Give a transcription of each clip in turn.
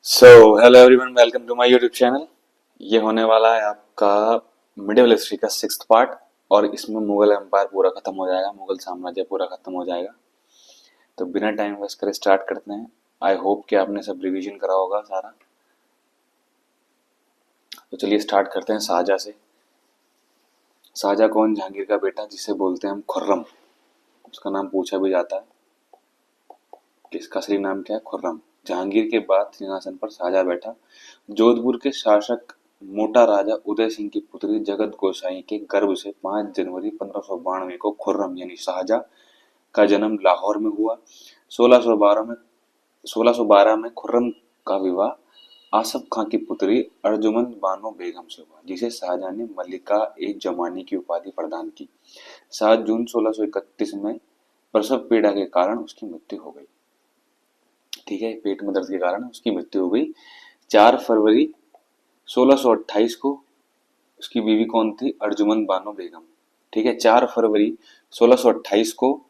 So hello everyone, welcome to my YouTube channel. ये होने वाला है आपका मिडिवल हिस्ट्री का 6th पार्ट। और इसमें मुगल एम्पायर पूरा खत्म हो जाएगा, मुगल साम्राज्य पूरा खत्म हो जाएगा। तो बिना टाइम वेस्ट करे स्टार्ट करते हैं। आई होप कि आपने सब रिवीजन करा होगा सारा। तो चलिए स्टार्ट करते हैं शाहजहाँ से। शाहजहाँ कौन? जहांगीर का बेटा, जिसे बोलते हैं हम खुर्रम। उसका नाम पूछा भी जाता है कि इसका असली नाम क्या है। खुर्रम। जहांगीर के बाद सिंहासन पर शाहजहाँ बैठा। जोधपुर के शासक मोटा राजा उदय सिंह की पुत्री जगत गोसाई के गर्भ से 5 जनवरी 1592 को खुर्रम यानी शाहजहाँ का जन्म लाहौर में हुआ। 1612 में खुर्रम का विवाह आसफ खां की पुत्री अर्जुमंद बानो बेगम से हुआ, जिसे शाहजहाँ ने मल्लिका ए जमानी की उपाधि प्रदान की। 7 जून 1631 में प्रसव पीड़ा के कारण उसकी मृत्यु हो गई। ठीक है, पेट में दर्द के कारण उसकी मृत्यु हो गई। 4 फरवरी 1628 को उसकी बीवी कौन थी? अर्जुमंद बानो बेगम। ठीक है, 4 फरवरी 1628 को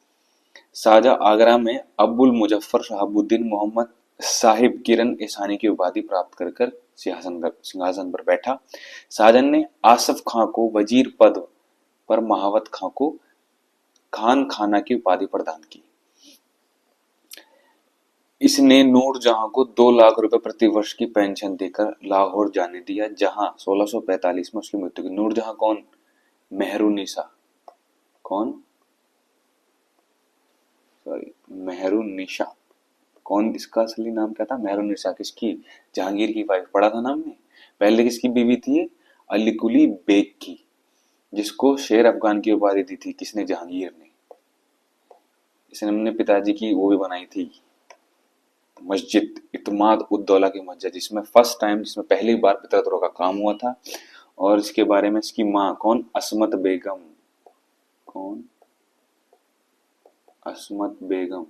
शाहजहाँ आगरा में अब्बुल मुजफ्फर शहाबुद्दीन मोहम्मद साहिब किरण ईसानी की उपाधि प्राप्त कर कर सिंहासन पर बैठा। शाहजहाँ ने आसफ खां को वजीर पद पर महावत खां को खान खाना की उपाधि प्रदान की। इसने नूरजहां को 2 लाख रुपए प्रति वर्ष की पेंशन देकर लाहौर जाने दिया, जहां 1645 में उसकी मृत्यु हुई। नूरजहां कौन? मेहरुन्निसा। कौन? सॉरी, मेहरुन्निसा। कौन? इसका असली नाम क्या था? मेहरुन्निसा। किसकी? जहांगीर की वाइफ। पढ़ा था ना हमने। पहले किसकी बीवी थी? अलीकुली बेग की, जिसको शेर अफगान की उपाधि दी थी। किसने? जहांगीर ने। इसने अपने पिताजी की वो भी बनाई थी मस्जिद, इत्माद उद्दौला की मस्जिद, जिसमें पहली बार पितरतों का काम हुआ था। और इसके बारे में इसकी माँ कौन? असमत बेगम। कौन? असमत बेगम।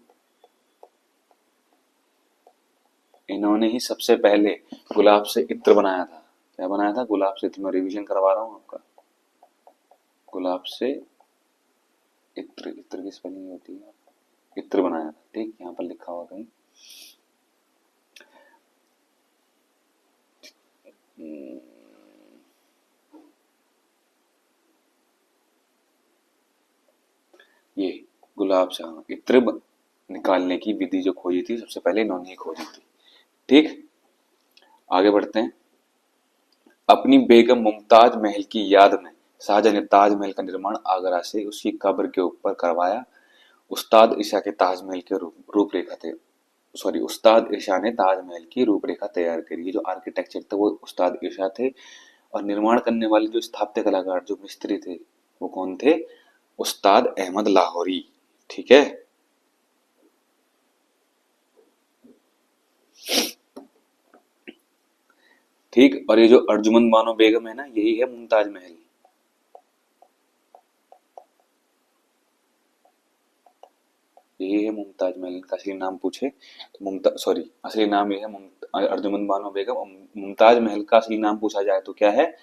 इन्होंने ही सबसे पहले गुलाब से इत्र बनाया था। क्या बनाया था? गुलाब से इत्र। मैं रिवीजन करवा रहा हूँ आपका। गुलाब से इत्र। इत्र की स्पेलिंग होती है, इत्र बनाया था। ठीक, यहाँ पर लिखा हुआ कहीं। ये गुलाब से, हाँ, इत्र निकालने की विधि जो खोजी थी सबसे पहले इन्होंने ही खोजी थी। ठीक, आगे बढ़ते हैं। अपनी बेगम मुमताज महल की याद में शाहजहाँ ने ताजमहल का निर्माण आगरा से उसकी कब्र के ऊपर करवाया। उस्ताद ईशा के ताजमहल के रूपरेखा थे। सॉरी, उस्ताद ईशा ने ताजमहल की रूपरेखा तैयार करी। जो आर्किटेक्चर थे वो उस्ताद ईशा थे। और निर्माण करने वाले जो स्थापत्य कलाकार, जो मिस्त्री थे, वो कौन थे? उस्ताद अहमद लाहौरी। ठीक है। ठीक, और ये जो अर्जुमंद बानो बेगम है ना, यही है मुमताज महल। यही है मुमताज महल। इनका असली नाम पूछे तो मुमताज, सॉरी, असली नाम ये है अर्जुमंद बानो बेगम। मुमताज महल का असली नाम पूछा जाए तो क्या है?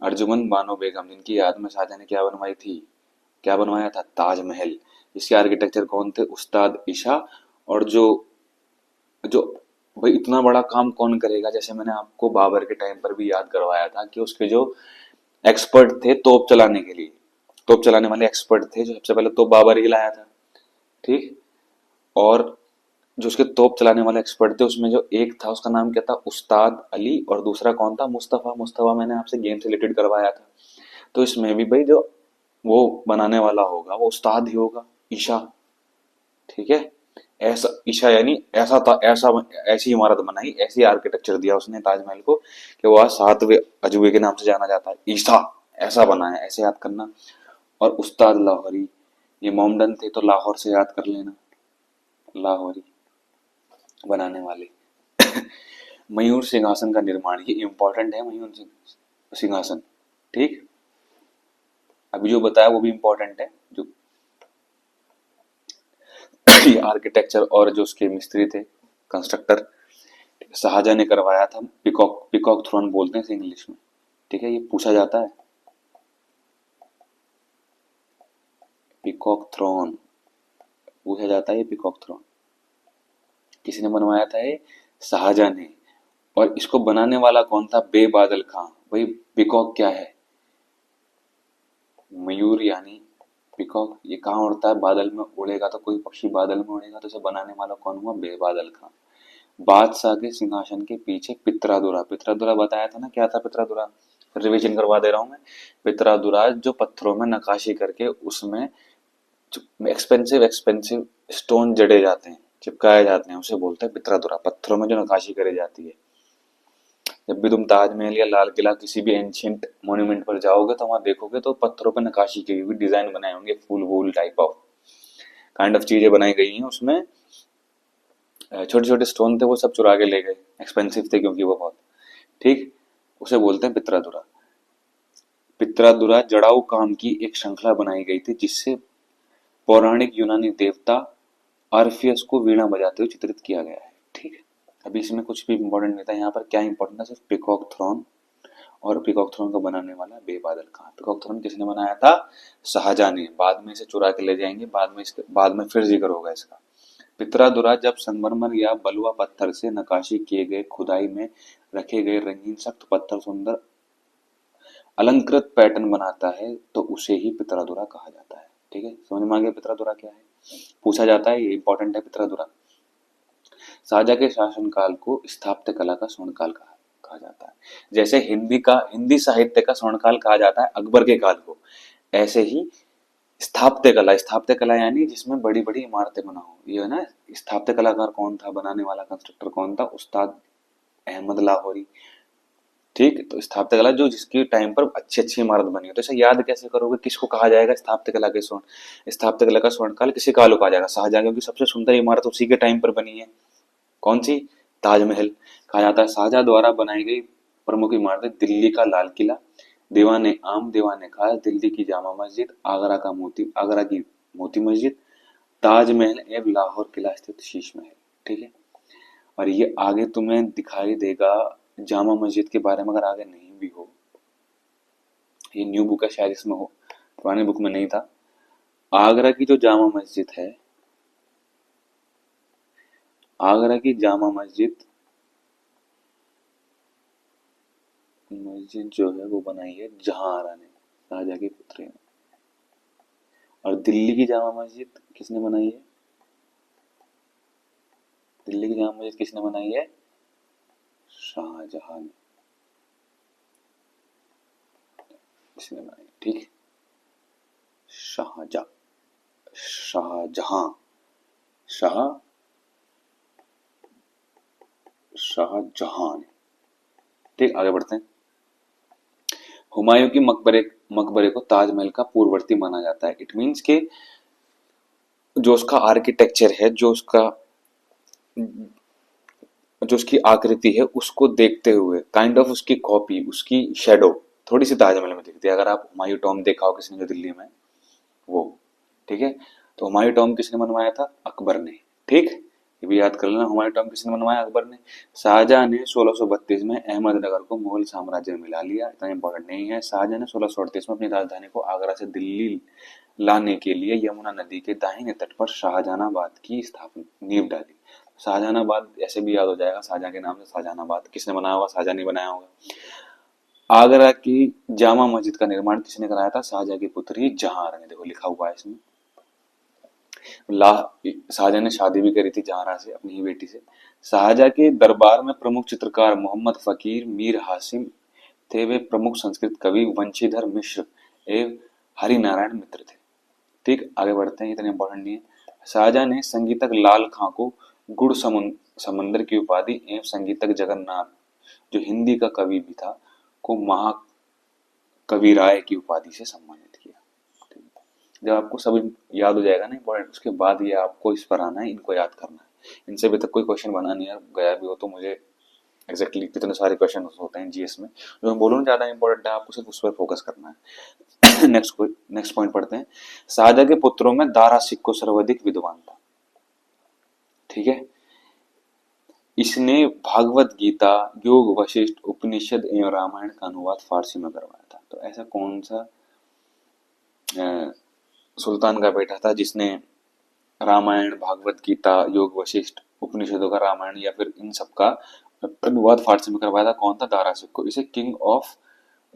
अर्जुमंद बानो बेगम, जिनकी याद में शाहजहाँ ने क्या बनवाई थी? क्या बनवाया था? ताजमहल। इसके आर्किटेक्चर कौन थे? उस्ताद ईशा। और जो जो भाई इतना बड़ा काम कौन करेगा? जैसे मैंने आपको बाबर के टाइम पर भी याद करवाया था कि उसके जो एक्सपर्ट थे तोप चलाने के लिए, तोप चलाने वाले एक्सपर्ट थे, जो सबसे पहले तोप बाबर ही लाया था। ठीक। और जो उसके तोप चलाने वाले एक्सपर्ट थे, उसमें जो एक था उसका नाम क्या था? उस्ताद अली। और दूसरा कौन था? मुस्तफा। मुस्तफा मैंने आपसे गेम से रिलेटेड करवाया था। तो इसमें भी भाई जो वो बनाने वाला होगा वो उस्ताद ही होगा, ईशा। ठीक है। ऐसा ईशा यानी ऐसा था, ऐसा ऐसी इमारत बनाई, ऐसी आर्किटेक्चर दिया उसने ताजमहल को कि वो आज 7वें अजूबे के नाम से जाना जाता है। ईशा ऐसा बनाया, ऐसे याद करना। और उस्ताद लाहौरी, ये मोमडन थे तो लाहौर से याद कर लेना, लाहौरी बनाने वाले। मयूर सिंहासन का निर्माण, ये इंपॉर्टेंट है। मयूर सिंहासन। ठीक, अभी जो बताया वो भी इंपॉर्टेंट है। जो आर्किटेक्चर और जो उसके मिस्त्री थे, कंस्ट्रक्टर, शाहजहाँ ने करवाया था। पिकॉक, पिकॉक थ्रोन बोलते हैं इसे इंग्लिश में। ठीक है, ये पूछा जाता है। पिकॉक थ्रोन पूछा जाता है। ये पिकॉक थ्रोन किसने बनवाया था? ये शाहजहां ने। और इसको बनाने वाला कौन था? बेबादल खां। भाई पीकॉक क्या है? मयूर यानी पीकॉक। ये कहाँ उड़ता है? बादल में उड़ेगा तो कोई पक्षी बादल में उड़ेगा, तो इसे बनाने वाला कौन हुआ? बेबादल खां। बादशाह के सिंहासन के पीछे पित्रादुरा। पित्रादुरा बताया था ना, क्या था पित्रादुरा? रिवीजन करवा दे रहा हूं मैं। पित्रादुरा जो पत्थरों में नक्काशी करके उसमें एक्सपेंसिव एक्सपेंसिव स्टोन जड़े जाते हैं, चिपकाए जाते हैं, उसे बोलते हैं पित्रादुरा। पत्थरों में जो नक्काशी करी जाती है। जब भी तुम ताजमहल या लाल किला किसी भी एंशियंट मॉन्यूमेंट पर जाओगे तो वहां देखोगे तो पत्थरों पर नक्काशी की हुई डिजाइन बनाए होंगे, फूल वूल टाइप ऑफ काइंड ऑफ चीजें बनाई गई हैं उसमें। छोटे छोटे स्टोन थे, वो सब चुरा के ले गए, एक्सपेंसिव थे क्योंकि वो बहुत। ठीक, उसे बोलते हैं पित्रादुरा। पित्रादुरा जड़ाऊ काम की एक श्रृंखला बनाई गई थी जिससे पौराणिक यूनानी देवता आर्फियस को वीणा बजाते हुए चित्रित किया गया है। ठीक है, अभी इसमें कुछ भी इंपॉर्टेंट नहीं था। यहाँ पर क्या इंपॉर्टेंट था? सिर्फ पिकॉक थ्रोन, और पीकॉक थ्रोन को बनाने वाला बेबादल खां। पीकॉक थ्रोन किसने बनाया था? शाहजहां ने। बाद में इसे चुरा के ले जाएंगे, बाद में फिर जिक्र होगा इसका। पित्रादुरा जब संगमरमर या बलुआ पत्थर से नकाशी किए गए खुदाई में रखे गए रंगीन सख्त पत्थर सुंदर अलंकृत पैटर्न बनाता है तो उसे ही पित्रादुरा कहा जाता है। ठीक है, समझ में आ गया पित्रादुरा क्या है? पूछा जाता है, ये इंपॉर्टेंट है पित्रादुरा। शाहजहां के शासनकाल को स्थापत्य कला का स्वर्णकाल कहा जाता है। जैसे हिंदी साहित्य का स्वर्णकाल कहा जाता है अकबर के काल को, ऐसे ही स्थापत्य कला यानी जिसमें बड़ी बड़ी इमारतें बना हो, ये है ना। स्थापत्य कलाकार कौन था? बनाने वाला कंस्ट्रक्टर कौन था? उस्ताद अहमद लाहौरी। ठीक, तो स्थापत्य कला जो जिसके टाइम पर अच्छी अच्छी इमारत बनी हो, तो इसे याद कैसे करोगे? किसको कहा जाएगा स्थापत्य कला के स्वर्ण? स्थापत्य कला का स्वर्णकाल किसी काल को कहा जाएगा? शाहजहां, क्योंकि सबसे सुंदर इमारत उसी के टाइम पर बनी है। कौन सी? ताजमहल कहा जाता है। शाहजहां द्वारा बनाई गई प्रमुख इमारतें दिल्ली का लाल किला, दीवाने आम, दीवाने खास, दिल्ली की जामा मस्जिद, आगरा की मोती मस्जिद, ताजमहल एवं लाहौर किला स्थित शीश महल। ठीक है, और ये आगे तुम्हें दिखाई देगा जामा मस्जिद के बारे में, अगर आगे नहीं भी हो, ये न्यू बुक है शायद इसमें हो, पुरानी बुक में नहीं था। आगरा की जो जामा मस्जिद है, आगरा की जामा मस्जिद मस्जिद जो है वो बनाई है जहांआरा ने, शाहजहां की पुत्री ने। और दिल्ली की जामा मस्जिद किसने बनाई है? दिल्ली की जामा मस्जिद किसने बनाई है? शाहजहां ने, किसने बनाई? ठीक है, शाहजहां, शाहजहां, शाह शाहजहां ने। ठीक, आगे बढ़ते हैं। हुमायूं की मकबरे को ताजमहल का पूर्ववर्ती माना जाता है। इट मीन्स के जो उसका आर्किटेक्चर है, जो उसकी आकृति है, उसको देखते हुए काइंड ऑफ उसकी कॉपी, उसकी शेडो थोड़ी सी ताजमहल में दिखती है। अगर आप हुमायूं टॉम देखा हो किसी ने जो दिल्ली में, वो। ठीक है, तो हुमायूं टॉम किसने बनवाया था? अकबर ने। ठीक, ये भी याद कर लेना, हुमायूं टॉम किसने बनवाया? अकबर ने। शाहजहां ने 1632 में अहमदनगर को मुगल साम्राज्य में मिला लिया, इतना इंपॉर्टेंट नहीं है। शाहजहां ने 1638 में अपनी राजधानी को आगरा से दिल्ली लाने के लिए यमुना नदी के दाहिने तट पर शाहजहानाबाद की स्थापना नींव डाली। शाहजहानाबाद ऐसे भी याद हो जाएगा, शाहजहां के नाम से शाहजहानाबाद। किसने बनाया होगा? शाहजहां ने बनाया होगा। आगरा की जामा मस्जिद का निर्माण किसने कराया था? शाहजहां की पुत्री जहांआरा ने। देखो लिखा हुआ है इसमें। शाहजहां ने शादी भी करी थी जहांआरा से, अपनी ही बेटी से। शाहजहां के दरबार में प्रमुख चित्रकार मोहम्मद फकीर, मीर हासिम थे। वे प्रमुख संस्कृत कवि वंशीधर मिश्र एवं हरिनारायण मित्र थे। ठीक, आगे बढ़ते हैं, इतना इंपॉर्टेंट नहीं है। शाहजहां ने संगीतक लाल खां को गुड़ समंदर की उपाधि एवं संगीतक जगन्नाथ, जो हिंदी का कवि भी था, को महाकवि राय की उपाधि से सम्मानित किया। जब आपको सब याद हो जाएगा ना इंपॉर्टेंट, उसके बाद ये आपको इस पर आना है, इनको याद करना है। इनसे भी तक कोई क्वेश्चन बना नहीं है, गया भी हो तो मुझे एग्जैक्टली कितने सारे क्वेश्चन होते हैं जीएस में, जो मैं बोलूँ ज्यादा इंपॉर्टेंट है, आपको सिर्फ उस पर फोकस करना है। नेक्स्ट पॉइंट पढ़ते हैं। शाहजहां के पुत्रों में दारा सिक्को सर्वाधिक विद्वान था। ठीक है, इसने भागवत गीता, योग, वशिष्ठ, उपनिषद एवं रामायण का अनुवाद फारसी में करवाया था। तो ऐसा कौन सा सुल्तान का बेटा था जिसने रामायण, भागवत गीता, योग वशिष्ठ उपनिषदों का, रामायण या फिर इन सब का अनुवाद फारसी में करवाया था कौन था? दारा सिकों। इसे किंग ऑफ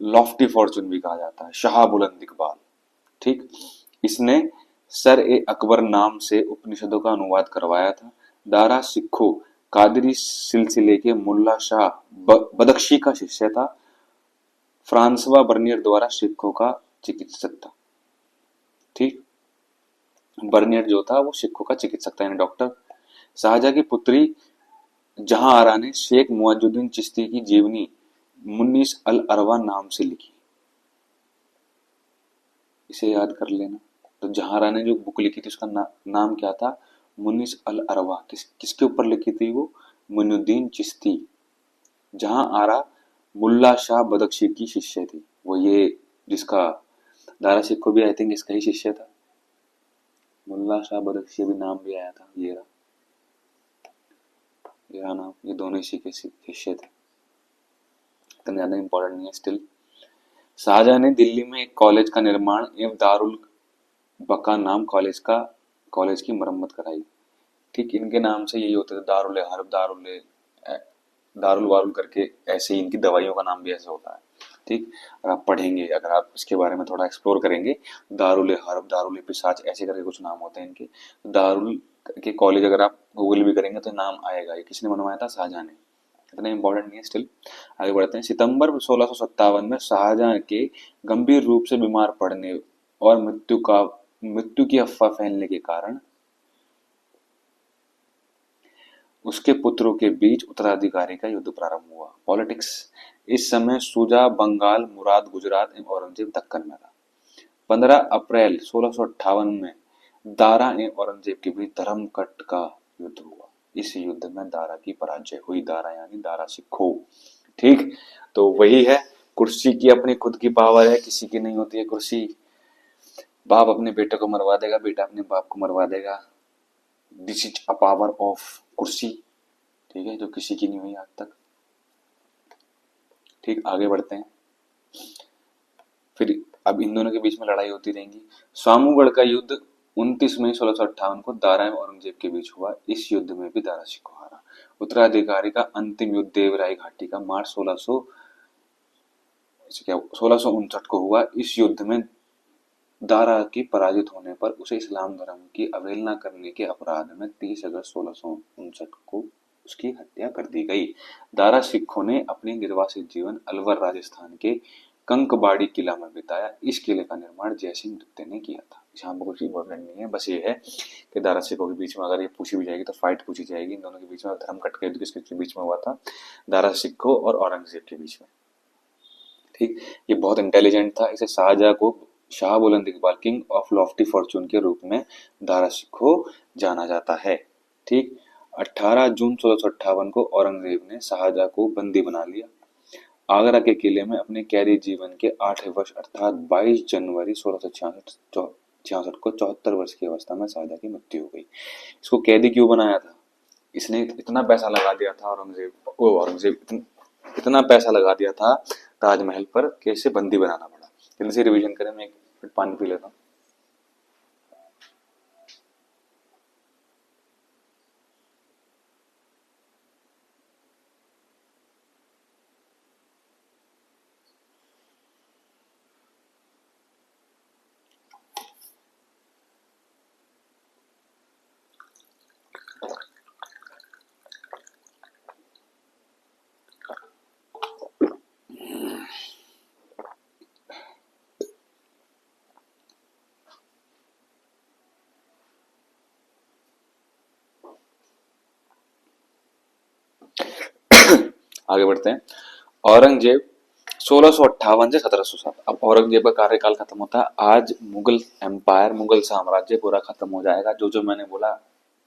लॉफ्टी फॉर्चून भी कहा जाता है, शाह बुलंद इकबाल। ठीक, इसने सर ए अकबर नाम से उपनिषदों का अनुवाद करवाया था। दारा सिक्खो कादरी सिलसिले के मुल्ला शाह बदख्शी का शिष्य था। फ्रांसवा बर्नियर द्वारा सिखों का चिकित्सक था। ठीक, बर्नियर जो था वो सिखों का चिकित्सक था, यानी डॉक्टर। शाहजहां की पुत्री जहां आरा ने शेख मुअज्जुद्दीन चिश्ती की जीवनी मुन्नीस अल अरवा नाम से लिखी। इसे याद कर लेना। तो जहां आरा ने जो बुक लिखी थी उसका नाम क्या था? मुन्नीस अल अरवा। किसके ऊपर लिखी थी वो? मुइनुद्दीन चिश्ती। जहां आरा मुल्ला शाह बदख्शी की शिष्य थी। वो ये जिसका दारा सिक्को भी आई थिंक इसका ही शिष्य था। मुल्ला शाह बदख्शी भी नाम भी आया था। ये रहा नाम। ये दोनों इसी के शिष्य थे। इतना ज्यादा इंपॉर्टेंट नहीं है स्टिल। शाहजहां ने दिल्ली में एक कॉलेज का निर्माण एवं दारुल बका नाम कॉलेज की मरम्मत कराई। ठीक, इनके नाम से यही होते थे, दारुल हर्ब, दारुल वारुल करके, ऐसे ही इनकी दवाइयों का नाम भी ऐसे होता है। ठीक, अगर आप पढ़ेंगे, अगर आप इसके बारे में थोड़ा एक्सप्लोर करेंगे, दारुल हर्ब, दारुल पिशाच, ऐसे करके कुछ नाम होते हैं इनके। दारुल के कॉलेज अगर आप गूगल भी करेंगे तो नाम आएगा। ये किसने बनवाया था? शाहजहां ने। इतना इंपॉर्टेंट नहीं है स्टिल। आगे बढ़ते हैं। सितंबर 1657 में शाहजहां के गंभीर रूप से बीमार पड़ने और मृत्यु की अफवाह फैलने के कारण उसके पुत्रों के बीच उत्तराधिकारी का युद्ध प्रारंभ हुआ। पॉलिटिक्स। इस समय शुजा बंगाल, मुराद गुजरात एवं औरंगजेब दक्कन में था। 15 अप्रैल 1658 में दारा एवं औरंगजेब के बीच धर्मकट का युद्ध हुआ। इस युद्ध में दारा की पराजय हुई। दारा यानी दारा सिक्खो। ठीक, तो वही है, कुर्सी की अपनी खुद की पावर है, किसी की नहीं होती है कुर्सी। बाप अपने बेटे को मरवा देगा, बेटा अपने बाप को मरवा देगा। This is a power of कुर्सी। ठीक है, जो किसी की नहीं हुई आज तक। ठीक, आगे बढ़ते हैं। फिर अब इन दोनों के बीच में लड़ाई होती रहेंगी। स्वामुगढ़ का युद्ध 29 मई 1658 को दारा एवं औरंगजेब के बीच हुआ। इस युद्ध में भी दारा सिक्को हारा। उत्तराधिकारी का अंतिम युद्ध देवराय घाटी का मार्च 1659 को हुआ। इस युद्ध में दारा की पराजित होने पर उसे इस्लाम धर्म की अवहेलना करने के अपराध में 30 अगस्त 1659 को उसकी हत्या कर दी गई। दारा सिक्खों ने अपनी निर्वासित जीवन अलवर राजस्थान के कंकबाड़ी किला में बिताया। इस किले का निर्माण जयसिंह द्वितीय ने किया था। यहाँ पर कुछ इंपॉर्टेंट नहीं है, बस ये है कि दारा सिक्खों के बीच में अगर ये पूछी भी जाएगी तो फाइट पूछी जाएगी इन दोनों के बीच में। धर्म कट के युद्ध किसके बीच में हुआ था? दारा सिक्खों और औरंगजेब के बीच में। ठीक, ये बहुत इंटेलिजेंट था। इसे शाहजहां को शाह बुलंद Iqbal, king of Lofty Fortune के रूप में दारा सिक्खो जाना जाता है। ठीक, 18 जून 1658 को औरंगजेब ने शाहजहां को बंदी बना लिया। आगरा के किले में अपने कैदी जीवन के 8वें वर्ष अर्थात 22 जनवरी 1666 को 74 वर्ष की अवस्था में शाहजहां की मृत्यु हो गई। इसको कैदी क्यों बनाया था? इसने इतना पैसा लगा दिया था औरंगजेब इतना पैसा लगा दिया था ताजमहल पर कि इसे बंदी बनाना पड़ा। जल्दी से रिवीजन करें, मैं एक पानी पी लेता हूँ। आगे बढ़ते हैं। औरंगजेब 1658 से 1707। अब औरंगजेब का कार्यकाल खत्म होता है। आज मुगल एम्पायर, मुगल साम्राज्य पूरा खत्म हो जाएगा। जो जो मैंने बोला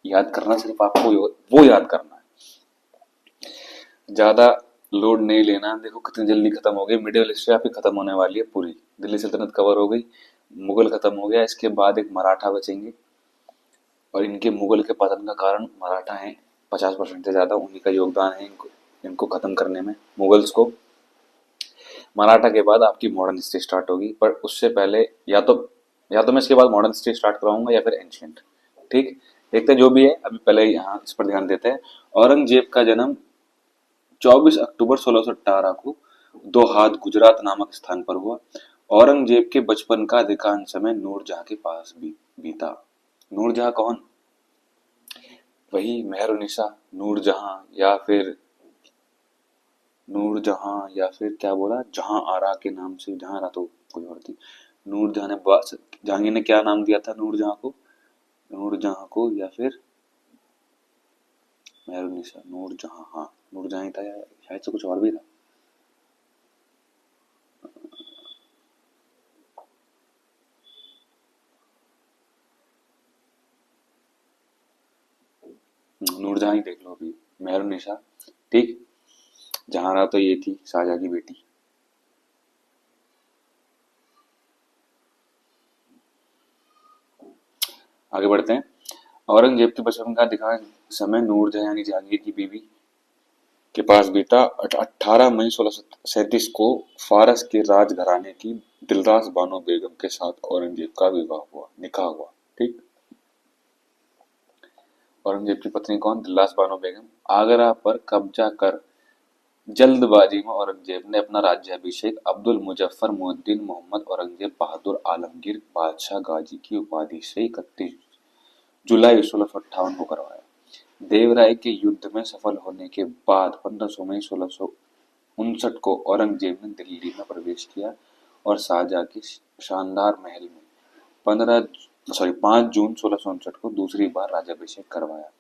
याद करना, सिर्फ आपको वो याद करना है, ज्यादा लोड नहीं लेना। देखो कितनी जल्दी खत्म हो गई। मिडिल हिस्ट्री आपकी खत्म होने वाली है पूरी। दिल्ली सल्तनत कवर हो गई, मुगल खत्म हो गया, इसके बाद एक मराठा बचेंगे और इनके मुगल के पतन का कारण मराठा हैं। 50% से ज्यादा उन्हीं का योगदान है इनको खत्म करने में, मुगल्स को। मराठा के बाद आपकी मॉडर्न हिस्ट्री स्टार्ट होगी, पर उससे पहले या तो मैं इसके बाद मॉडर्न हिस्ट्री स्टार्ट कराऊंगा या फिर एंशियंट। ठीक, देखते हैं जो भी है, अभी पहले यहाँ इस पर ध्यान देते हैं। औरंगजेब का जन्म 24 अक्टूबर 1618 को दोहाद गुजरात नामक स्थान पर हुआ। औरंगजेब के बचपन का अधिकांश समय नूरजहां के पास बीता। नूरजहां कौन? वही मेहरुनिसा नूरजहां, या फिर क्या बोला, जहां आरा के नाम से, जहां आरा तो कोई और थी। नूरजहां ने जहांगीर ने क्या नाम दिया था नूरजहां को? नूरजहां को या फिर मेहरुनिसा? नूरजहां, हाँ नूरजहां ही था, या शायद से कुछ और भी था। नूरजहां ही देख लो अभी। मेहरुनिसा, ठीक। जहां तो ये थी शाहजहां की बेटी। आगे बढ़ते हैं। औरंगजेब के बचपन का अधिकांश समय नूरजहां यानी जहांगीर की बीवी के पास बीता। 18 मई 1637 को फारस के राजघराने की दिलरास बानो बेगम के साथ औरंगजेब का निकाह हुआ। ठीक। औरंगजेब की पत्नी कौन? दिलरास बानो बेगम। आगरा पर कब्जा कर जल्दबाजी में औरंगजेब ने अपना राज्याभिषेक अब्दुल मुजफ्फर मुद्दीन मोहम्मद औरंगजेब बहादुर आलमगीर बादशाह गाजी की उपाधि से 31 जुलाई 1658 को करवाया। देवराय के युद्ध में सफल होने के बाद 1500 मई 1659 को औरंगजेब ने दिल्ली में प्रवेश किया और शाहजहां के शानदार महल में 5 जून 1659 को दूसरी बार राज्याभिषेक करवाया।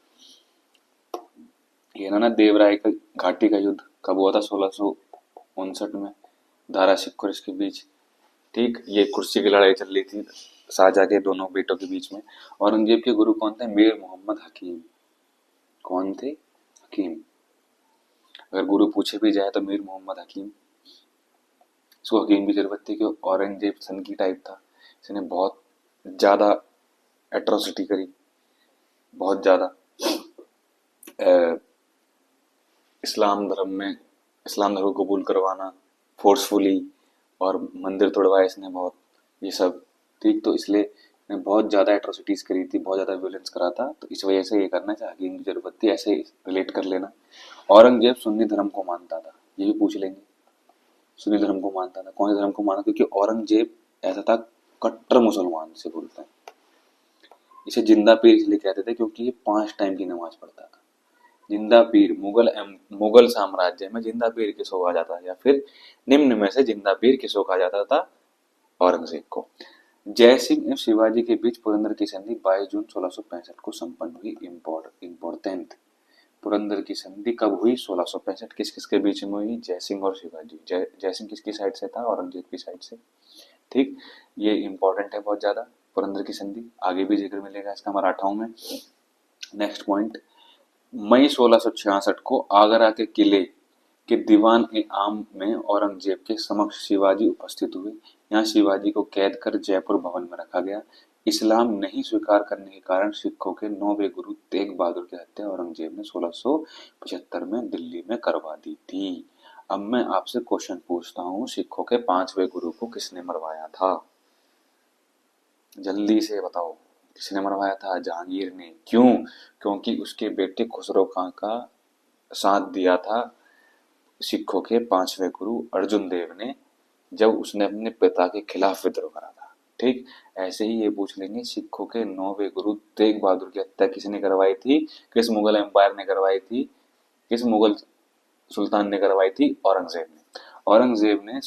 ये ना देवराय का घाटी का युद्ध कब हुआ था? 1659 में, दारा सिक्कोर के बीच। ठीक, ये कुर्सी की लड़ाई चल रही थी शाहजहां के दोनों बेटों के बीच में। औरंगजेब के गुरु कौन थे? मीर मोहम्मद हकीम। कौन थे? हकीम। अगर गुरु पूछे भी जाए तो मीर मोहम्मद हकीम। इसको हकीम की जरूरत थी क्यों? औरंगजेब सन की टाइप था, इसने बहुत ज्यादा एट्रोसिटी करी, बहुत ज्यादा इस्लाम धर्म को कबूल करवाना फोर्सफुली, और मंदिर तोड़वाए इसने बहुत, ये सब। ठीक, तो इसलिए ने बहुत ज्यादा एट्रोसिटीज करी थी, बहुत ज्यादा वियोलेंस करा था, तो इस वजह से ये करना चाहिए, हकीम की जरूरत थी, ऐसे रिलेट कर लेना। औरंगजेब सुन्नी धर्म को मानता था, ये भी पूछ लेंगे। सुन्नी धर्म को मानता था, कौन से धर्म को माना? क्योंकि औरंगजेब ऐसा था, कट्टर मुसलमान से बोलता है। इसे जिंदा पीर इसलिए कहते थे क्योंकि ये 5 टाइम की नमाज पढ़ता था। जिंदा पीर, मुगल साम्राज्य में जिंदा पीर किसको कहा जाता है, या फिर निम्न में से जिंदा पीर किसको कहा जाता था? औरंगजेब को। जयसिंह एवं शिवाजी के बीच पुरंदर की संधि 22 जून 1665 को संपन्न हुई। इम्पोर्टेंट, पुरंदर की संधि कब हुई? 1665। किस किस के बीच में हुई? जयसिंह और शिवाजी। जयसिंह किसकी साइड से था? औरंगजेब की साइड से। ठीक, ये इंपॉर्टेंट है बहुत ज्यादा। पुरंदर की संधि आगे भी जिक्र मिलेगा इसका मराठाओं में। नेक्स्ट पॉइंट, मई 1666 को आगरा के किले के दीवान ए आम में औरंगजेब के समक्ष शिवाजी उपस्थित हुए। यहाँ शिवाजी को कैद कर जयपुर भवन में रखा गया। इस्लाम नहीं स्वीकार करने के कारण सिखों के 9वें गुरु तेग बहादुर की हत्या औरंगजेब ने 1675 में दिल्ली में करवा दी थी। अब मैं आपसे क्वेश्चन पूछता हूँ, सिखों के 5वें गुरु को किसने मरवाया था? जल्दी से बताओ, किसने मरवाया था? जहांगीर ने। क्यों? क्योंकि उसके बेटे खुसरो खां का साथ दिया था सिखों के 5वें गुरु अर्जुन देव ने, जब उसने अपने पिता के खिलाफ विद्रोह करा था। ठीक, ऐसे ही ये पूछ लेंगे, सिखों के 9वें गुरु तेग बहादुर की हत्या किसने करवाई थी? किस मुगल एम्पायर ने करवाई थी? किस मुगल सुल्तान ने करवाई थी? औरंगजेब ने। औरंगजेब ने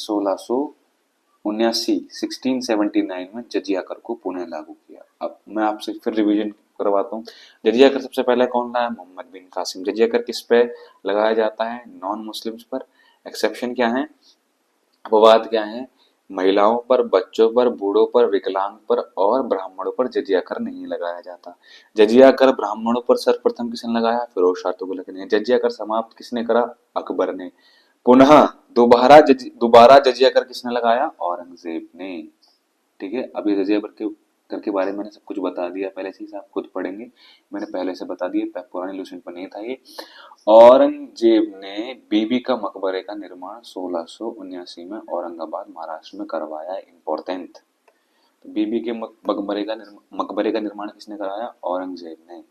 1679 में जजिया कर को पुनः लागू किया। अब मैं आपसे फिर रिवीजन करवाता हूँ। जजिया कर सबसे पहले कौन लाया? मोहम्मद बिन कासिम। जजिया कर किस पे लगाया जाता है? नॉन मुस्लिम्स पर। एक्सेप्शन क्या है? अपवाद क्या है? महिलाओं पर, बच्चों पर, बूढ़ों पर, विकलांग पर और ब्राह्मणों पर जजिया कर नहीं लगाया जाता। जजिया कर ब्राह्मणों पर सर्वप्रथम किसने लगाया? फिरोज शाह तुगलक ने। जजिया कर समाप्त किसने करा? अकबर ने। पुनः दोबारा जजिया कर किसने लगाया? औरंगजेब ने। ठीक है, अब ये जजिया कर के बारे में मैंने सब कुछ बता दिया पहले से ही, आप खुद पढ़ेंगे, मैंने पहले से बता दिया, पुराने लूसेंट पर नहीं था ये। औरंगजेब ने बीबी का मकबरे का निर्माण 1679 में औरंगाबाद महाराष्ट्र में करवाया। इंपॉर्टेंट, बीबी के मकबरे का निर्माण किसने कराया? औरंगजेब ने।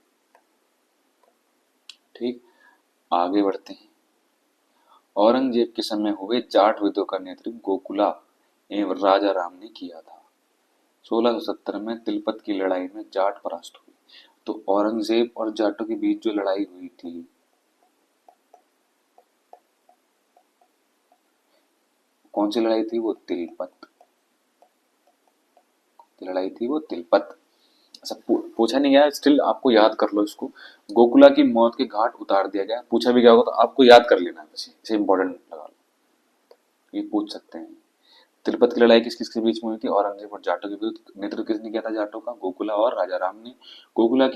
ठीक, आगे बढ़ते हैं। औरंगजेब के समय हुए जाट युद्धों का नेतृत्व गोकुला एवं राजा राम ने किया था। 1670 में तिलपत की लड़ाई में जाट परास्त हुए। तो औरंगजेब और जाटों के बीच जो लड़ाई हुई थी, कौन सी लड़ाई थी? वो तिलपत की लड़ाई थी, वो तिलपत। अच्छा, पूछा नहीं गया, स्टिल आपको याद कर लो इसको। गोकुला की मौत के घाट उतार दिया गया, पूछा भी गया होगा तो आपको याद कर लेना है, बस इसे इंपॉर्टेंट लगा लो, ये पूछ सकते हैं। तिलपत की लड़ाई किस किस के बीच में हुई थी? औरंगजेब और जाटों के विरुद्ध। नेतृत्व किसने किया था जाटों का? गोकुला और राजा राम ने। गोकुला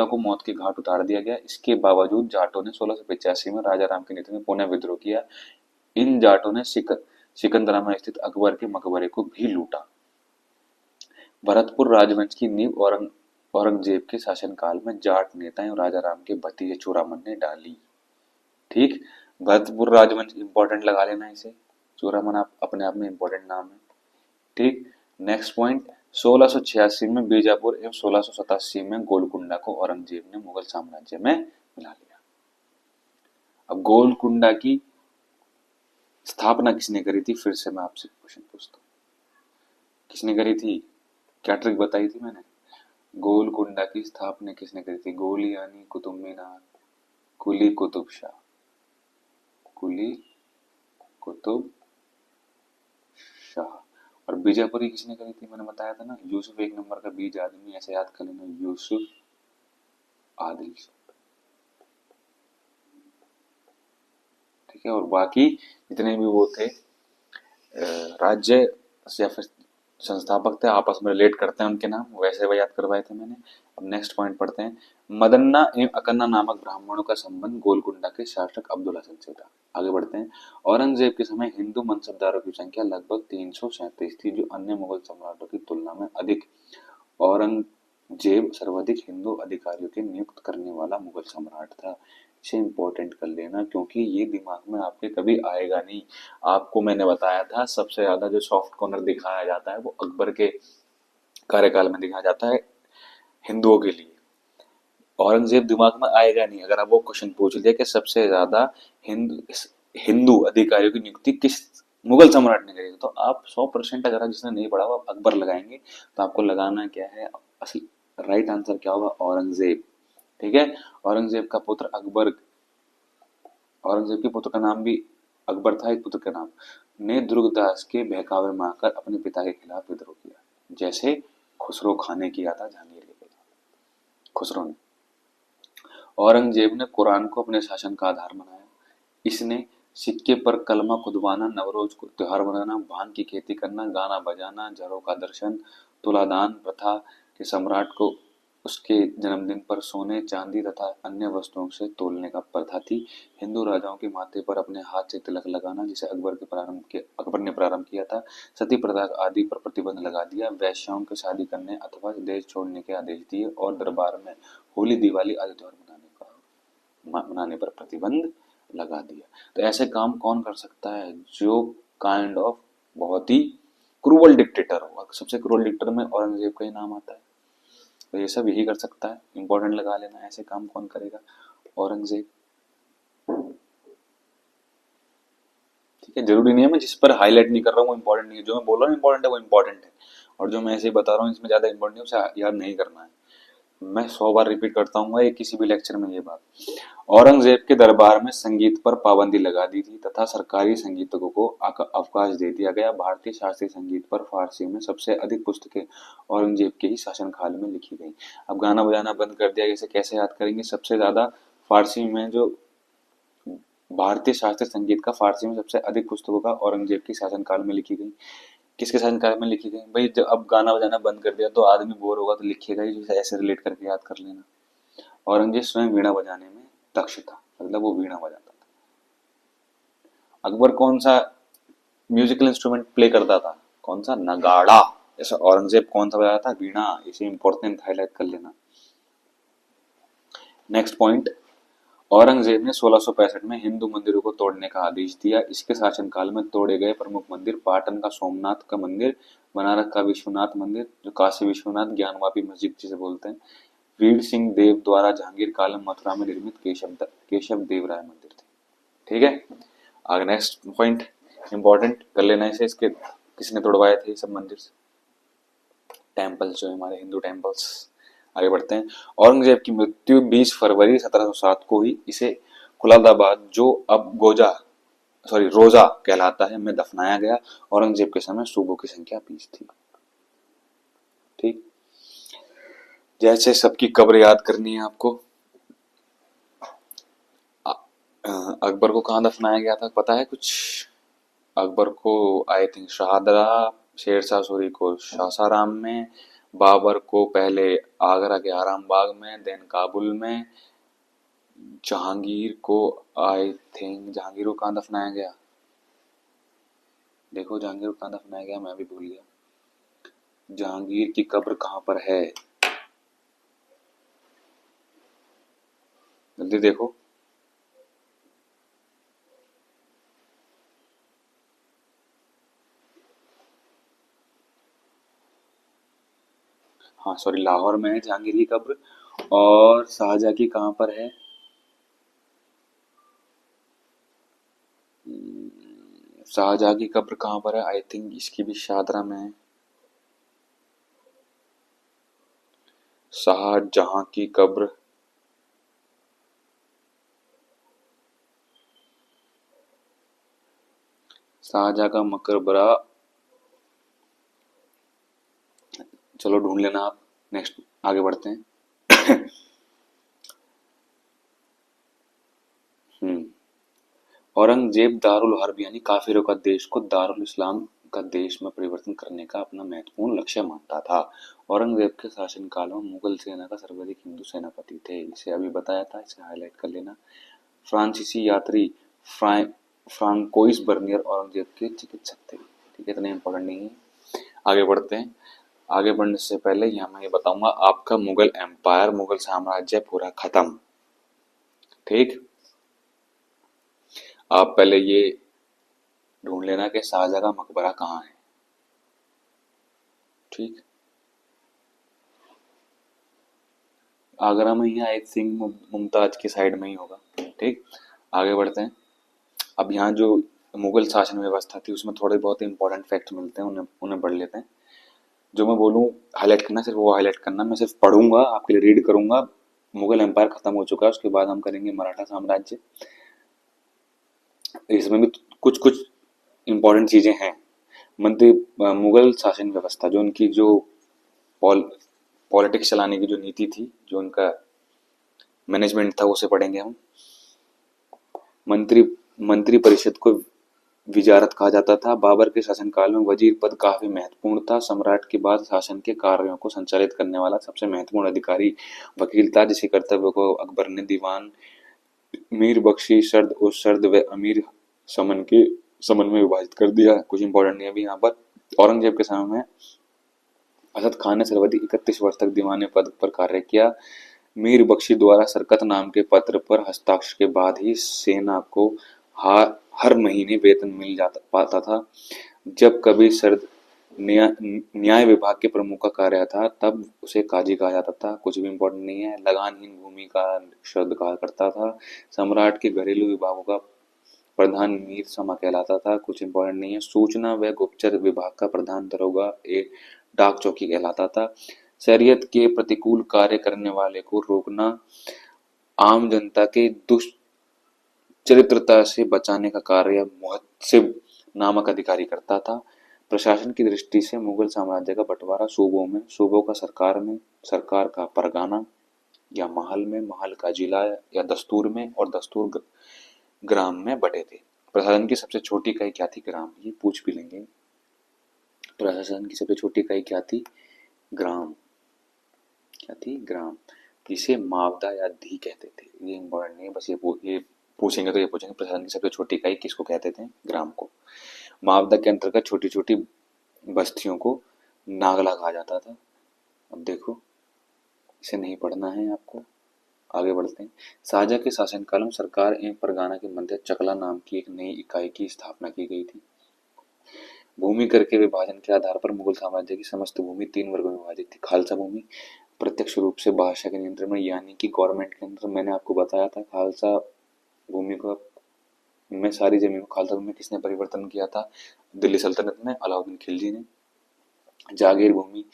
को मौत के घाट उतार दिया गया। इसके बावजूद जाटों ने 1685 में राजा राम के नेतृत्व में पुनः विद्रोह किया। इन जाटों ने सिकंदरा में स्थित अकबर के मकबरे को भी लूटा। भरतपुर राजवंश की नींव औरंगजेब के शासनकाल में जाट नेता एवं राजा राम के भतीजे चूड़ामन ने डाली। ठीक, भरतपुर राजवंश इंपॉर्टेंट लगा लेना इसे। चूड़ामन आप अपने आप में इंपॉर्टेंट नाम है। ठीक, नेक्स्ट पॉइंट। 1686 में बीजापुर एवं 1687 में गोलकुंडा को औरंगजेब ने मुगल साम्राज्य में मिला लिया। अब गोलकुंडा की स्थापना किसने करी थी? फिर से मैं आपसे क्वेश्चन पूछता हूँ, किसने करी थी? क्या ट्रिक बताई थी मैंने? गोलकुंडा की स्थापना किसने करी थी? गोल यानी कुतुब मीनार, कुली कुतुब शाह, कुली कुतुब शाह। और बीजापुरी किसने करी थी? मैंने बताया था ना, यूसुफ एक नंबर का बीज आदमी, ऐसे याद कर लेना, यूसुफ आदिल। ठीक है, और बाकी जितने भी वो थे राज्य या फिर संस्थापक थे, आपस में रिलेट करते हैं उनके नाम, वैसे वह याद करवाए थे मैंने। अब नेक्स्ट पॉइंट पढ़ते हैं। मदन्ना एवं अकन्ना नामक ब्राह्मणों का संबंध गोलकुंडा के शासक अब्दुल हसन से था। आगे बढ़ते हैं। औरंगजेब के समय हिंदू मनसबदारों की संख्या लगभग 337 थी, जो अन्य मुगल सम्राटों की तुलना में अधिक। औरंगजेब सर्वाधिक हिंदू अधिकारियों के नियुक्त करने वाला मुगल सम्राट था। इसे इंपॉर्टेंट कर लेना, क्योंकि ये दिमाग में आपके कभी आएगा नहीं। आपको मैंने बताया था सबसे ज्यादा जो सॉफ्ट कॉर्नर दिखाया जाता है वो अकबर के कार्यकाल में दिखाया जाता है हिंदुओं के लिए। औरंगजेब दिमाग में आएगा नहीं। अगर आप वो क्वेश्चन पूछ लिया कि सबसे ज्यादा हिंदू हिंदू अधिकारियों की नियुक्ति किस मुगल सम्राट ने करी, तो आप 100%, अगर जिसने नहीं पढ़ा वो अकबर लगाएंगे, तो आपको लगाना क्या है? असली राइट आंसर क्या होगा? औरंगजेब। ठीक है, औरंगजेब का पुत्र अकबर, औरंगजेब के पुत्र का नाम भी अकबर था। एक पुत्र का नाम ने दुर्गदास के बहकावे में आकर अपने पिता के खिलाफ विद्रोह किया, जैसे खुसरो खान ने किया था जहांगीर के पिता खुसरो ने। औरंगजेब ने कुरान को अपने शासन का आधार बनाया। इसने सिक्के पर कलमा खुदवाना, नवरोज को त्योहार बनाना, भांग की खेती करना, गाना बजाना, जरों का दर्शन, तुलादान प्रथा के सम्राट को उसके जन्मदिन पर सोने, चांदी तथा अन्य वस्तुओं से तोलने का प्रथा थी। हिंदू राजाओं के माथे पर अपने हाथ से तिलक लगाना, जिसे अकबर ने प्रारंभ किया था। सती प्रथा आदि पर प्रतिबंध लगा दिया। वैश्याओं की शादी करने अथवा देश छोड़ने के आदेश दिए और दरबार में होली, दिवाली आदि त्योहार मनाने पर प्रतिबंध लगा दिया। तो ऐसे काम कौन कर सकता है? जो काइंड ऑफ बहुत ही क्रूअल डिक्टेटर होगा। सबसे क्रूअल डिक्टेटर में औरंगजेब का ही नाम आता है। तो ये सब यही कर सकता है, इंपॉर्टेंट लगा लेना। ऐसे काम कौन करेगा? औरंगजेब। ठीक है, जरूरी नहीं है मैं जिस पर हाईलाइट नहीं कर रहा हूँ वो इंपॉर्टेंट नहीं है, जो मैं बोल रहा हूँ इंपॉर्टेंट है वो इंपॉर्टेंट है, और जो मैं ऐसे ही बता रहा हूँ इसमें ज्यादा इंपॉर्टेंट है उसे याद नहीं करना है। मैं 100 बार रिपीट करता हूँ ये किसी भी लेक्चर में ये बात। औरंगजेब के दरबार में संगीत पर पाबंदी लगा दी थी तथा सरकारी संगीतकों को अवकाश दे दिया गया। भारतीय शास्त्रीय संगीत पर फारसी में सबसे अधिक पुस्तकें औरंगजेब के ही शासनकाल में लिखी गई। अब गाना बजाना बंद कर दिया, इसे कैसे याद करेंगे? सबसे ज्यादा फारसी में जो भारतीय शास्त्रीय संगीत का फारसी में सबसे अधिक पुस्तकों का औरंगजेब के शासनकाल में लिखी गई। किसके शासनकाल में लिखी गई भाई? जब अब गाना बजाना बंद कर दिया तो आदमी बोर होगा तो लिखेगा ही, ऐसे रिलेट करके याद कर लेना। औरंगजेब स्वयं वीणा बजाने में दक्ष था, मतलब वो वीणा बजाता था। अकबर कौन सा म्यूजिकल इंस्ट्रूमेंट प्ले करता था? कौन सा? नगाड़ा। ऐसा औरंगजेब कौन सा बजाता था? वीणा। इसे इंपॉर्टेंट हाईलाइट कर लेना। Next point. औरंगजेब ने 1665 में हिंदू मंदिरों को तोड़ने का आदेश दिया। इसके शासनकाल में तोड़े गए प्रमुख मंदिर पाटन का सोमनाथ का मंदिर, बनारस का विश्वनाथ मंदिर, जो काशी विश्वनाथ ज्ञानवापी मस्जिद जिसे बोलते हैं, वीर सिंह देव द्वारा जहांगीर कालम मथुरा में निर्मित केशव देव राय मंदिर थे। ठीक है, आगे नेक्स्ट पॉइंट इंपॉर्टेंट कर लेना इसे, इसके किसने तोड़वाए थे सब मंदिर, टेम्पल्स जो है हमारे हिंदू टेम्पल्स। आगे बढ़ते हैं। औरंगजेब की मृत्यु 20 फरवरी 1707 को ही इसे खुलादाबाद, जो अब रोजा कहलाता है, में दफनाया गया। औरंगजेब के समय सूबों की संख्या 20 थी। ठीक, जैसे सबकी कब्र याद करनी है आपको। अकबर को कहाँ दफनाया गया था पता है कुछ? अकबर को आई थिंक शहादरा, शेरशाह सूरी को सासाराम में, बाबर को पहले आगरा के आराम बाग में, देन काबुल में, जहांगीर को आई थिंक जहांगीर को कहाँ दफनाया गया, देखो जहांगीर को कहाँ दफनाया गया, मैं भी भूल गया। जहांगीर की कब्र कहाँ पर है, जल्दी देखो। हाँ सॉरी, लाहौर में है जहांगीर की कब्र। और शाहजहाँ की कहाँ पर है, शाहजहाँ की कब्र कहाँ पर है, आई थिंक इसकी भी शाहदरा में है। शाहजहाँ की कब्र शाहजहाँ का मकबरा, चलो ढूंढ लेना आप। नेक्स्ट आगे बढ़ते हैं। हम्म, औरंगजेब दारुल हर्ब यानी काफिरों का देश को दारुल इस्लाम का देश में परिवर्तन करने का अपना महत्वपूर्ण लक्ष्य मानता था। औरंगजेब के शासनकाल में मुगल सेना का सर्वाधिक हिंदू सेनापति थे, इसे अभी बताया था, इसे हाईलाइट कर लेना। फ्रांसीसी यात्री फ्रांकोइस बर्नियर औरंगजेब के चिकित्सक थे। ठीक है, इतने इंपॉर्टेंट नहीं है। आगे बढ़ते हैं। आगे बढ़ने से पहले यहाँ मैं ये बताऊंगा, आपका मुगल एम्पायर, मुगल साम्राज्य पूरा खत्म। ठीक, आप पहले ये ढूंढ लेना कि शाहजहाँ का मकबरा कहाँ है। ठीक, आगरा में ही आई थिंक, मुमताज की साइड में ही होगा। ठीक, आगे बढ़ते हैं। अब यहाँ जो मुगल शासन व्यवस्था थी उसमें थोड़े बहुत इंपॉर्टेंट फैक्ट मिलते हैं, उन्हें उन्हें पढ़ लेते हैं। जो मैं बोलूँ हाईलाइट करना, सिर्फ वो हाईलाइट करना, मैं सिर्फ पढ़ूंगा आपके लिए, रीड करूंगा। मुगल एम्पायर खत्म हो चुका है, उसके बाद हम करेंगे मराठा साम्राज्य। इसमें भी कुछ कुछ इंपॉर्टेंट चीजें हैं। मंत्री मुगल शासन व्यवस्था, जो उनकी जो पॉल पॉलिटिक्स चलाने की जो नीति थी, जो उनका मैनेजमेंट था, उसे पढ़ेंगे हम। मंत्री मंत्री परिषद को विजारत कहा जाता था। बाबर के शासनकाल में वजीर पद काफी महत्वपूर्ण था। सम्राट के बाद शासन के कार्यों को संचालित करने वाला सबसे महत्वपूर्ण अधिकारी वकील था, जिसके कर्तव्य को अकबर ने दीवान, मीर बख्शी, शर्द और शर्द व अमीर समन में विभाजित कर दिया। कुछ इंपॉर्टेंट नहीं अभी यहाँ पर। औरंगजेब के समय में असद खान ने सर्वाधिक 31 वर्ष तक दीवान पद पर कार्य किया। मीर बख्शी द्वारा सरकत नाम के पत्र पर हस्ताक्षर के बाद ही सेना को हर महीने वेतन मिल जाता पाता था। जब कभी सर्द न्याय विभाग के प्रमुख का कार्य था, तब उसे काजी कहा जाता था। कुछ भी इम्पोर्टेंट नहीं है। लगानहीन भूमि का शब्द कहा करता था। सम्राट के घरेलू विभागों का प्रधान मीर समा कहलाता था। कुछ इम्पोर्टेंट नहीं है। सूचना व गुप्तचर विभाग का प्रधान दरोगा एक डाक चौकी कहलाता था। शरीयत के प्रतिकूल कार्य करने वाले को रोकना आम जनता के दुष्चरित्रता से बचाने का कार्य मुहत्सिब नामक अधिकारी करता था। प्रशासन की दृष्टि से मुगल साम्राज्य का बंटवारा सूबों में, सूबों का सरकार में, सरकार का परगाना या महल में, महल का जिला या दस्तूर में, और दस्तूर ग्राम में बटे थे। प्रशासन की सबसे छोटी इकाई क्या थी? ग्राम। ये पूछ भी लेंगे। प्रशासन की सबसे छोटी इकाई क्या थी? ग्राम। क्या थी? ग्राम। किसे मावदा या धी कहते थे? ये इंपॉर्टेंट नहीं है, बस ये पूछेंगे तो ये पूछेंगे प्रशासन की सबसे छोटी इकाई किसको कहते थे? ग्राम को। मावदा के अंतर्गत छोटी छोटी बस्तियों को नागला कहा जाता था। अब देखो, इसे नहीं पढ़ना है आपको। आगे बढ़ते हैं। शाहजहाँ के शासनकाल में सरकार एवं परगाना के मध्य चकला नाम की एक नई इकाई की स्थापना की गई थी। भूमि कर के विभाजन के आधार पर मुगल साम्राज्य की समस्त भूमि 3 वर्गों में विभाजित थी। खालसा भूमि, प्रत्यक्ष रूप से भाषा के नियंत्रण में, यानी कि गवर्नमेंट के अंदर। मैंने आपको बताया था खालसा भूमि को में सारी जमीन को खालसा भूमि में किसने परिवर्तन किया था? दिल्ली सल्तनत में अलाउद्दीन खिलजी ने। जागीर भूमि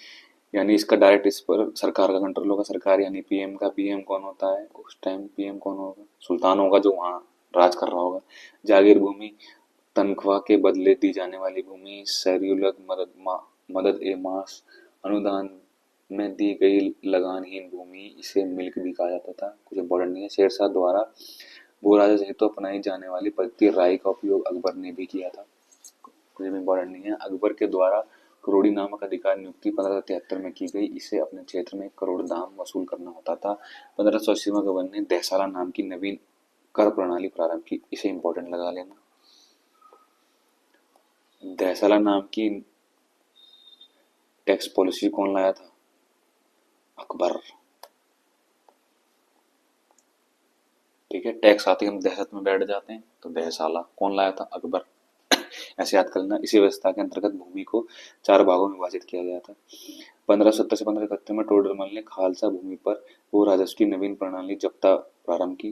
यानी इसका डायरेक्ट इस पर सरकार का कंट्रोल होगा, सरकार यानी पीएम का। पीएम कौन होता है उस टाइम? पीएम कौन होगा? सुल्तान होगा जो वहाँ राज कर रहा होगा। जागीर भूमि तनख्वाह के बदले दी जाने वाली भूमि। सैर्युलग मदद ए मास अनुदान में दी गई लगानहीन भूमि, इसे मिल्क भी कहा जाता था। कुछ इंपॉर्टेंट नहीं है। शेरशाह द्वारा भू राजस्व हेतु अपनाई जाने वाली पद्धति राय का उपयोग अकबर ने भी किया था। कुछ भी इंपॉर्टेंट नहीं है। अकबर के द्वारा करोड़ी नामक अधिकार नियुक्ति 1573 में की गई। इसे अपने क्षेत्र में 1 करोड़ दाम वसूल करना होता था। 1580 में अकबर ने देहसाला नाम की नवीन कर प्रणाली प्रारंभ की। इसे इंपॉर्टेंट लगा लेना। देहसाला नाम की टैक्स पॉलिसी कौन लाया था? अकबर। ठीक है, टैक्स आते ही हम दहशत में बैठ जाते हैं, तो देहसाला कौन लाया था? अकबर। ऐसे याद कर लेना। इसी व्यवस्था के अंतर्गत भूमि को 4 भागों में विभाजित किया गया था। 1570 से 1571 में टोडरमल ने खालसा भूमि पर भू राजस्व की नवीन प्रणाली जब्ता प्रारंभ की।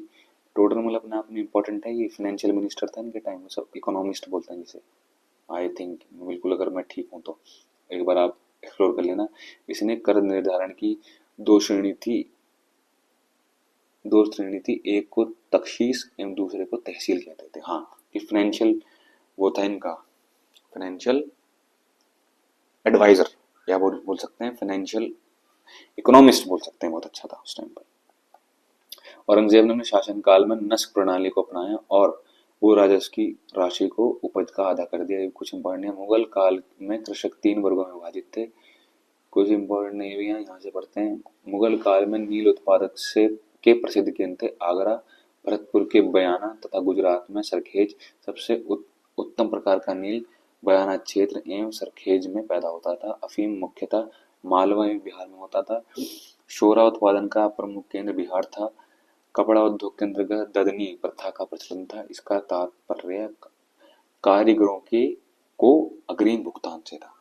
टोडरमल अपने आप में इंपॉर्टेंट है, ये फाइनेंशियल मिनिस्टर था इनके टाइम में, सब इकोनॉमिस्ट बोलते हैं जिसे। आई थिंक, बिल्कुल अगर मैं ठीक हूं तो एक बार आप एक्सप्लोर कर लेना। इसने कर निर्धारण की दो श्रेणी थी एक को तख्शीस एवं दूसरे को तहसील कहते थे। हाँ, कि फाइनेंशियल वो था इनका फाइनेंशियल एडवाइजर, या बोल सकते हैं फाइनेंशियल इकोनॉमिस्ट बोल सकते हैं, बहुत अच्छा था उस टाइम पर। औरंगजेब ने अपने शासनकाल में नस्क प्रणाली को अपनाया और भू राजस्व की राशि को उपज का आधा कर दिया। ये कुछ इंपॉर्टेंट है। मुगल काल में कृषक 3 वर्गों में विभाजित थे। कुछ इंपॉर्टेंट नहीं भी है, यहाँ से पढ़ते हैं। मुगल काल में नील उत्पादक से के प्रसिद्ध केंद्र थे आगरा, भरतपुर के बयाना तथा गुजरात में सरखेज। सबसे उत्तम प्रकार का नील बयाना क्षेत्र एवं सरखेज में पैदा होता था। अफीम मुख्यतः मालवा एवं बिहार में होता था। शोरा उत्पादन का प्रमुख केंद्र बिहार था। कपड़ा उद्योग के अंतर्गत ददनी प्रथा का प्रचलन था। इसका तात्पर्य कारीगरों के को अग्रिम भुगतान से था।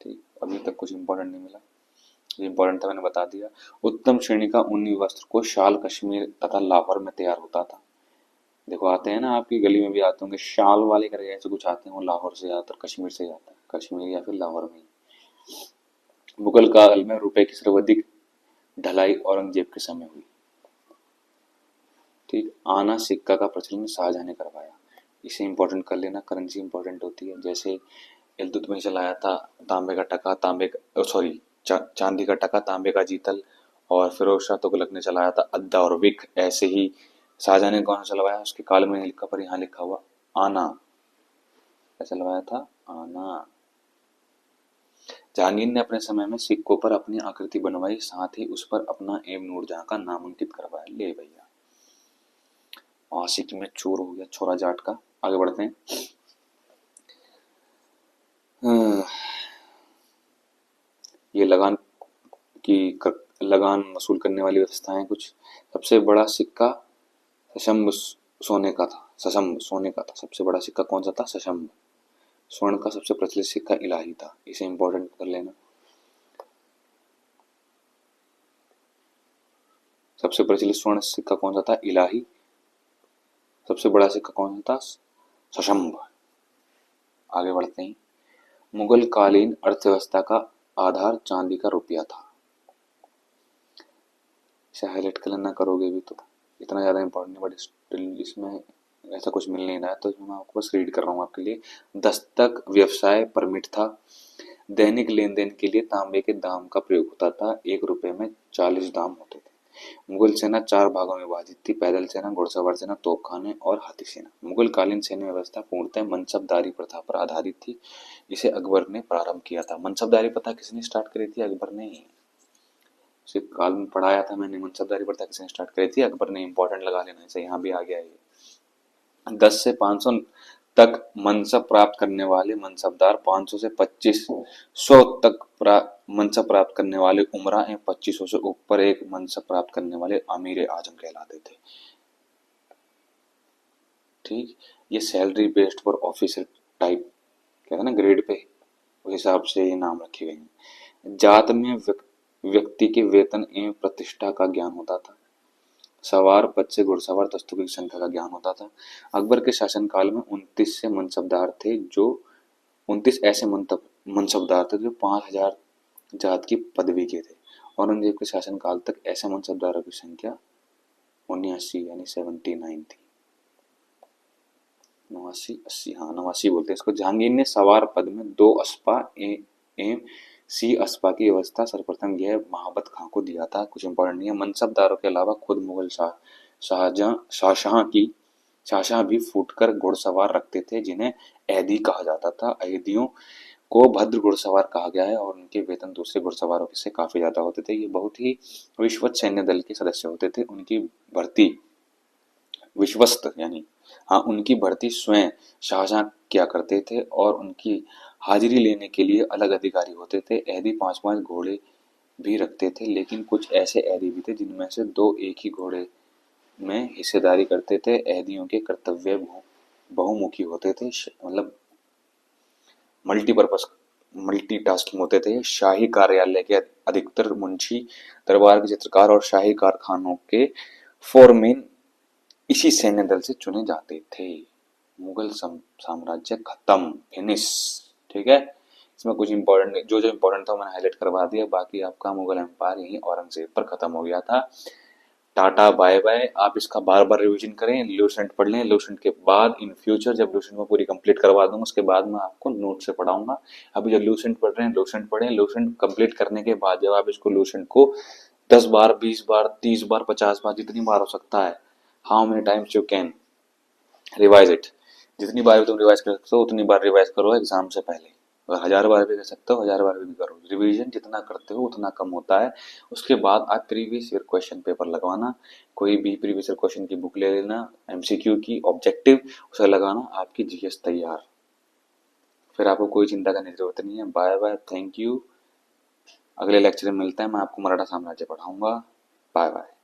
ठीक, अभी तक कुछ इंपॉर्टेंट नहीं मिला, इंपॉर्टेंट था मैंने बता दिया। उत्तम श्रेणी का ऊनी वस्त्र को शाल कश्मीर तथा लाहौर में तैयार होता था। देखो आते हैं ना, आपकी गली में भी आते होंगे शाल वाले करके, ऐसे कुछ आते हैं, वो लाहौर से आता है, कश्मीर से आता है, कश्मीर या फिर लाहौर में। मुगल काल में रुपए की सर्वाधिक ढलाई औरंगजेब के समय हुई। ठीक, आना सिक्का का प्रचलन शाहजहां ने करवाया। इसे इंपॉर्टेंट कर लेना, करेंसी इंपॉर्टेंट होती है। जैसे इल्तुतमिश चलाया था तांबे का टका, चांदी का टका, तांबे का जीतल, और फिरोज शाह तुगलक ने चलाया था अद्दा और विक। ऐसे ही शाहजहां ने कौन सा चलवाया? उसके काल में नहीं लिखा पर यहाँ लिखा हुआ आना, ऐसा चलवाया था आना। जहांगीर ने अपने समय में सिक्कों पर अपनी आकृति बनवाई, साथ ही उस पर अपना एम नूरजहां का नामांकित करवाया। ले भैया, आशिक में चोर हो गया, छोरा जाट का। आगे बढ़ते हैं। ये लगान वसूल करने वाली व्यवस्थाएं कुछ। सबसे बड़ा सिक्का सशंभ सोने का था। सबसे बड़ा सिक्का कौन सा था? सशंभ। स्वर्ण का सबसे प्रचलित सिक्का इलाही था। इसे इंपॉर्टेंट कर लेना। सबसे प्रचलित स्वर्ण सिक्का कौन सा था? इलाही। सबसे बड़ा सिक्का कौन सा था? सशंभ। आगे बढ़ते हैं। मुगल कालीन अर्थव्यवस्था का आधार चांदी का रुपया था। इसे हाईलाइट कर लेना, करोगे भी तो इतना ज्यादा इंपॉर्टेंट है, बट स्टिल इसमें ऐसा कुछ मिल नहीं रहा है, तो इसमें मैं आपको बस रीड कर रहा हूँ आपके लिए। दस्तक व्यवसाय परमिट था। दैनिक लेन देन के लिए तांबे के दाम का प्रयोग होता था। 1 रुपए में 40 दाम होते थे। मुगल सेना 4 भागों में विभाजित थी: पैदल सेना, घुड़सवार सेना, तोपखाने और हाथी सेना। मुगल कालीन सैन्य व्यवस्था पूर्णतः मनसबदारी प्रथा पर आधारित थी। इसे अकबर ने प्रारंभ किया था। मनसबदारी प्रथा किसने स्टार्ट करी थी? अकबर ने ही। इसे काल में पढ़ाया था मैंने, मनसबदारी प्रथा किसने स्टार्ट करी थी? अकबर ने। इंपॉर्टेंट लगा लेना इसे, यहाँ भी आ गया है। 10 से 500 तक मनसब प्राप्त करने वाले मनसबदार, 500 से 2500 तक मनसब प्राप्त करने वाले उमरा एवं 2500 से ऊपर एक मनसब प्राप्त करने वाले अमीर आजम कहलाते थे। ठीक, ये salary based for officer type कहते हैं ना, ग्रेड पे, उस हिसाब से ये नाम रखे गए हैं। जात में व्यक्ति के वेतन एवं प्रतिष्ठा का ज्ञान होता था। सवार, बच्चे, घुड़सवार, दस्तों की संख्या का ज्ञान होता था। अकबर के शासनकाल में 29 से मनसबदार थे जो 29 ऐसे मनसबदार थे जो 5,000 जात की पदवी के थे। औरंगजेब के शासनकाल तक ऐसे मनसबदारों की संख्या 79 यानी 79 थी। 89, 80, हाँ 89 बोलते हैं इसको। जहांगीर ने सवार पद में 2 अस्पा एवं सी अस्पा की व्यवस्था सर्वप्रथम यह महाबत खां को दिया था। कुछ इंपॉर्टेंट नहीं है। मनसबदारों के अलावा खुद मुगल शाहजहां भी फूटकर घुड़सवार रखते थे जिन्हें ऐदी कहा जाता था। ऐदियों को भद्र घुड़सवार कहा गया है और उनके वेतन दूसरे घुड़सवारों से काफी ज्यादा होते थे। ये बहुत ही विश्वस्त सैन्य दल के सदस्य होते थे। उनकी भर्ती विश्वस्त यानी हाँ उनकी भर्ती स्वयं शाहजहां किया करते थे और उनकी हाजिरी लेने के लिए अलग अधिकारी होते थे। ऐदी 5-5 घोड़े भी रखते थे, लेकिन कुछ ऐसे ऐदी भी थे जिनमें से 2 एक ही घोड़े में हिस्सेदारी करते थे। ऐदियों के कर्तव्य बहुमुखी होते थे, मतलब मल्टीपर्पज मल्टीटास्किंग होते थे। शाही कार्यालय के अधिकतर मुंशी, दरबार के चित्रकार और शाही कारखानों के फोरमैन इसी सैन्य दल से चुने जाते थे। मुगल साम्राज्य खत्म, फिनिश। ठीक है, इसमें कुछ इंपॉर्टेंट जो इंपॉर्टेंट था मैंने हाईलाइट करवा दिया। बाकी आपका मुगल एम्पायर यही औरंगजेब पर खत्म हो गया था। Tata bye bye. आप इसका बार बार रिवीजन करें, लूसेंट पढ़ लें। लूसेंट के बाद इन फ्यूचर जब लूसेंट में पूरी कंप्लीट करवा दूंगा उसके बाद मैं आपको नोट से पढ़ाऊंगा। अभी जो लूसेंट पढ़ रहे हैं लूसेंट पढ़ें। लूसेंट कंप्लीट करने के बाद जब आप इसको लूसेंट को 10 बार, 20 बार, 30 बार, 50 बार, जितनी बार हो सकता है, how many times you can revise it, जितनी बार भी तुम रिवाइज कर सकते हो उतनी बार रिवाइज करो एग्जाम से पहले। अगर 1000 बार भी कर सकते हो 1000 बार भी करो। रिवीजन जितना करते हो उतना कम होता है। उसके बाद आप प्रीवियस ईयर क्वेश्चन पेपर लगवाना। कोई भी प्रीवियस ईयर क्वेश्चन की बुक ले लेना, एमसीक्यू की, ऑब्जेक्टिव, उसे लगाना, आपकी जीएस तैयार। फिर आपको कोई चिंता करने की जरूरत नहीं है। Bye bye, thank you. अगले लेक्चर में मिलते हैं। मैं आपको मराठा साम्राज्य पढ़ाऊंगा। Bye bye.